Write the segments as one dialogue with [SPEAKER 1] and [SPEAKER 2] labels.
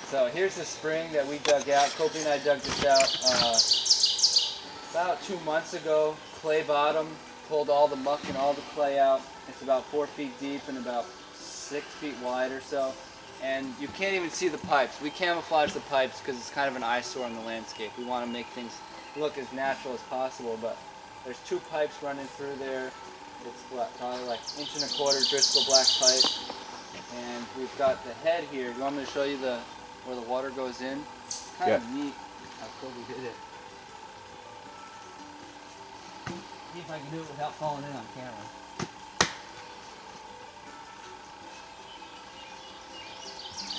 [SPEAKER 1] So here's the spring that we dug out. Kobe and I dug this out about 2 months ago. Clay bottom, pulled all the muck and all the clay out. It's about 4 feet deep and about 6 feet wide or so. And you can't even see the pipes. We camouflage the pipes because it's kind of an eyesore in the landscape. We want to make things look as natural as possible, but there's 2 pipes running through there. It's probably like 1.25 inch Driscoll black pipe. And we've got the head here. You want me to show you where the water goes in? It's kind of neat how Kobe did it. See if I can do it without falling in on camera.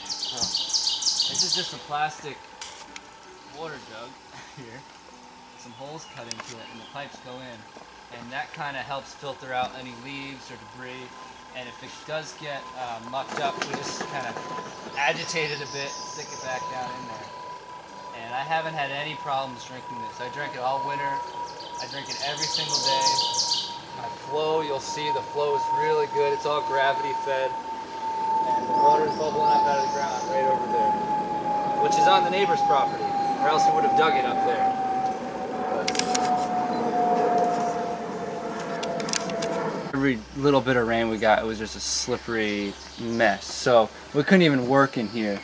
[SPEAKER 1] So, this is just a plastic water jug here. Some holes cut into it and the pipes go in. And that kind of helps filter out any leaves or debris. And if it does get mucked up, we just kind of agitate it a bit, stick it back down in there. And I haven't had any problems drinking this. I drink it all winter. I drink it every single day. My flow, you'll see the flow is really good. It's all gravity fed. And the water is bubbling up out of the ground right over there, which is on the neighbor's property, or else we would have dug it up there. Every little bit of rain we got, it was just a slippery mess. So we couldn't even work in here.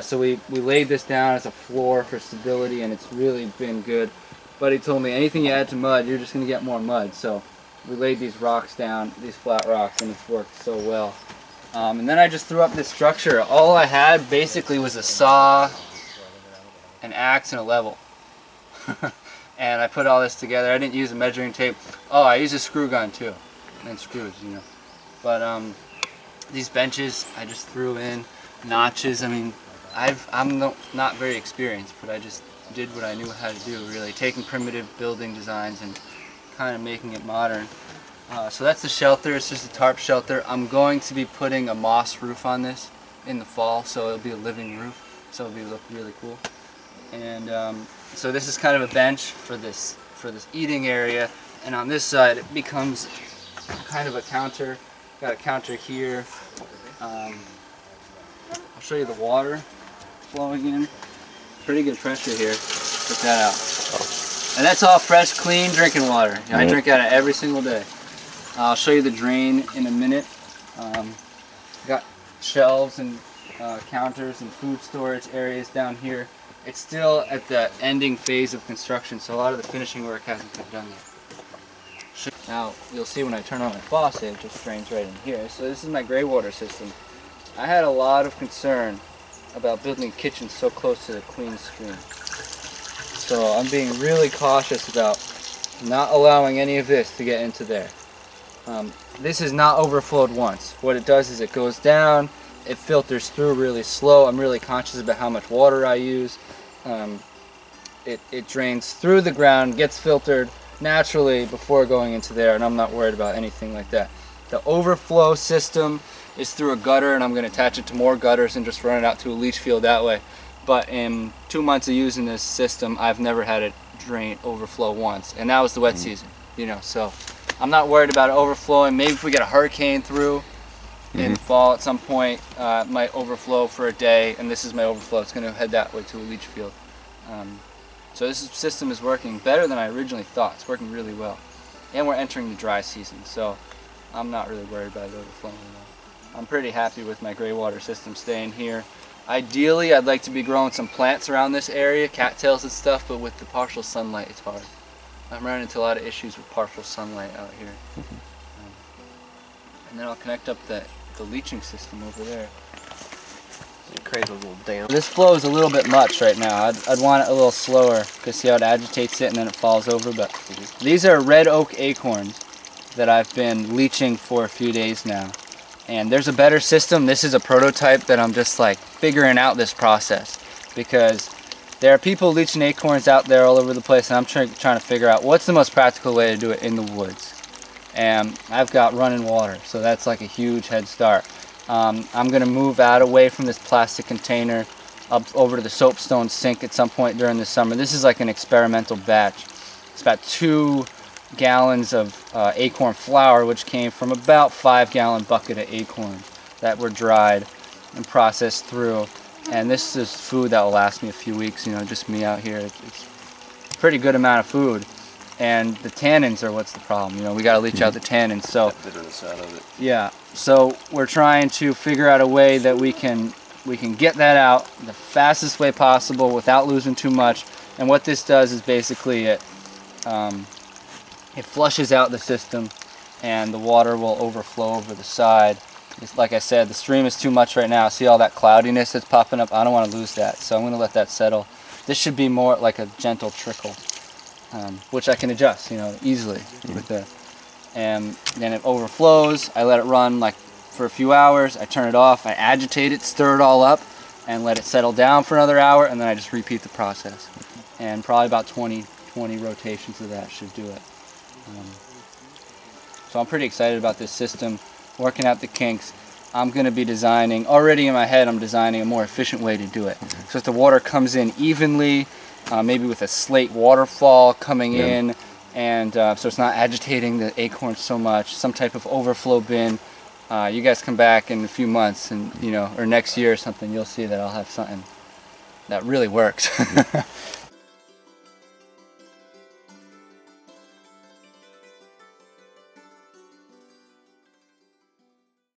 [SPEAKER 1] So we laid this down as a floor for stability, and it's really been good. But he told me anything you add to mud, you're just going to get more mud. So we laid these rocks down, these flat rocks, and it's worked so well. And then I just threw up this structure. All I had basically was a saw, an axe, and a level. And I put all this together. I didn't use a measuring tape. Oh, I used a screw gun too. And screws, you know. But these benches I just threw in notches. I mean, I'm not very experienced, but I just did what I knew how to do, really, taking primitive building designs and kind of making it modern. So that's the shelter. It's just a tarp shelter. I'm going to be putting a moss roof on this in the fall, so it'll be a living roof, so it'll look really cool. And so this is kind of a bench for this eating area, and on this side it becomes kind of a counter. Got a counter here. I'll show you the water flowing in. Pretty good pressure here. Check that out. And that's all fresh, clean drinking water. I drink out of it every single day. I'll show you the drain in a minute. Got shelves and counters and food storage areas down here. It's still at the ending phase of construction, so a lot of the finishing work hasn't been done yet. Now, you'll see when I turn on my faucet, it just drains right in here. So this is my gray water system. I had a lot of concern about building a kitchen so close to the clean stream. So I'm being really cautious about not allowing any of this to get into there. This is not overflowed once. What it does is it goes down, it filters through really slow. I'm really conscious about how much water I use. It drains through the ground, gets filtered naturally before going into there, and I'm not worried about anything like that. The overflow system is through a gutter, and I'm going to attach it to more gutters and just run it out to a leach field that way. But in 2 months of using this system, I've never had it drain overflow once, and that was the wet season, you know. So I'm not worried about it overflowing. Maybe if we get a hurricane through in the fall at some point, it might overflow for a day, and this is my overflow. It's going to head that way to a leach field. So this system is working better than I originally thought. It's working really well. And we're entering the dry season, so I'm not really worried about it overflowing at all. I'm pretty happy with my gray water system staying here. Ideally, I'd like to be growing some plants around this area, cattails and stuff, but with the partial sunlight, it's hard. I'm running into a lot of issues with partial sunlight out here. And then I'll connect up the leaching system over there.
[SPEAKER 2] It creates a little dam.
[SPEAKER 1] This flow is a little bit much right now. I'd want it a little slower, because see how it agitates it and then it falls over. But these are red oak acorns that I've been leaching for a few days now. And there's a better system. This is a prototype that I'm just like figuring out this process, because there are people leaching acorns out there all over the place, and I'm trying to figure out what's the most practical way to do it in the woods. And I've got running water, so that's like a huge head start. I'm going to move out away from this plastic container up over to the soapstone sink at some point during the summer. This is like an experimental batch. It's about 2 gallons of acorn flour, which came from about 5-gallon bucket of acorns that were dried and processed through. And this is food that will last me a few weeks, you know, just me out here. It's a pretty good amount of food. And the tannins are what's the problem, you know, we got to leach out the tannins. So
[SPEAKER 2] that bitterness out of it.
[SPEAKER 1] yeah, so we're trying to figure out a way that we can get that out the fastest way possible without losing too much. And what this does is basically it flushes out the system and the water will overflow over the side. It's, like I said, the stream is too much right now. See all that cloudiness that's popping up? I don't want to lose that, so I'm going to let that settle. This should be more like a gentle trickle, which I can adjust, you know, easily with the. And then it overflows. I let it run like for a few hours. I turn it off. I agitate it, stir it all up, and let it settle down for another hour. And then I just repeat the process. And probably about 20 rotations of that should do it. So I'm pretty excited about this system. Working out the kinks. I'm going to be designing, already in my head, I'm designing a more efficient way to do it. So if the water comes in evenly, maybe with a slate waterfall coming in, and so it's not agitating the acorns so much, some type of overflow bin. You guys come back in a few months, and you know, or next year or something, you'll see that I'll have something that really works.